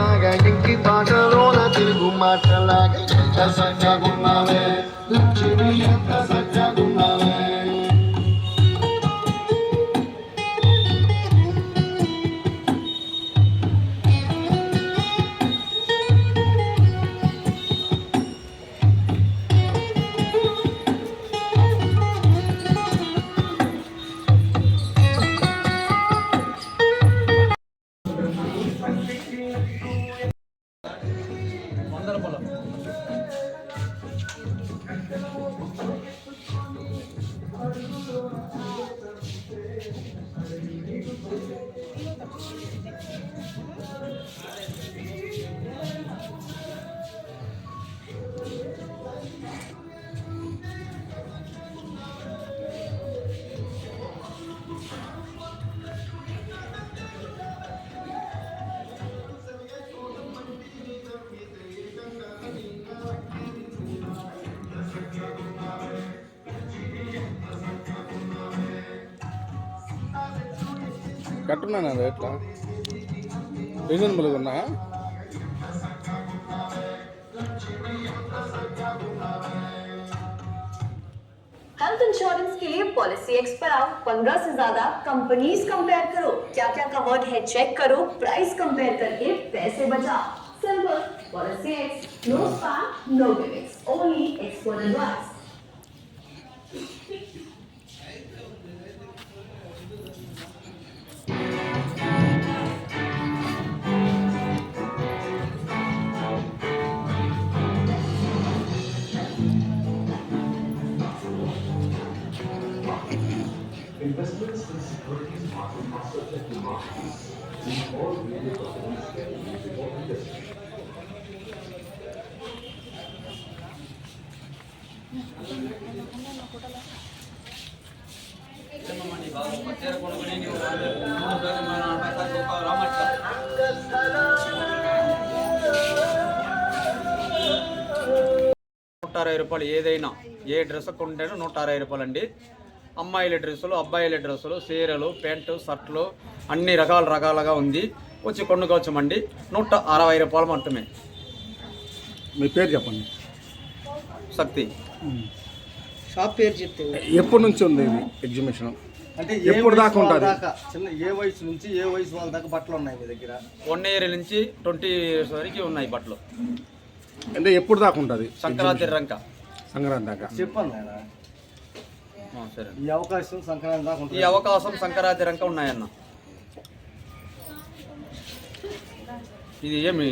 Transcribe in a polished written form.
పాటలాగా ఇంటి పాటలోన తెలుగు మాటలాగా ఎంత సజ్జగున్నావే లక్ష్మి ఎంత సజ్జగున్నావే. కట్టున్నాను ఎట్లా రీజనబుల్గా ఉన్నా. हेल्थ इंश्योरेंस के लिए पॉलिसी एक्स पर आओ, 15 से ज्यादा कंपनीज कंपेयर करो, क्या क्या कवर्ड है चेक करो, प्राइस कंपेयर करके पैसे बचाओ. Simple. PolicyX, no spam, no gimmicks, only expert advice. Investments in securities market are subject to market in all various documents scheduled before industry. ₹160 ఏదైనా ఏ dress కొంటేనో ₹160 అండి. అమ్మాయిల డ్రెస్సులు, అబ్బాయిల డ్రెస్సులు, చీరలు, ప్యాంటు, షర్ట్లు అన్ని రకాలుగా ఉంది. వచ్చి కొనుక్కోవచ్చమండి. ₹160 మాత్రమే. మీ పేరు చెప్పండి. శక్తి. షాప్ పేరు చెప్తే ఎప్పటి నుంచి ఉంది ఇది ఎగ్జిబిషన్? అంటే ఎప్పుడు దాకా ఉంటుంది? చిన్న ఏ వయసు నుంచి ఏ వయసు వాళ్ళ దాకా బట్టలు ఉన్నాయి మీ దగ్గర? 1 ఇయర్ నుంచి 20 ఇయర్స్ వరకు ఉన్నాయి బట్టలు. అంటే ఎప్పుడు దాకా ఉంటుంది? సంక్రాంతి రంక. సంక్రాంతి దాకా చెప్పండి నాయనా. సరే. ఈ అవకాశం సంక్రాంతి దాకా ఉంటుంది. ఈ అవకాశం సంక్రాంతి రంక ఉన్నాయన్న. ఇది ఏమి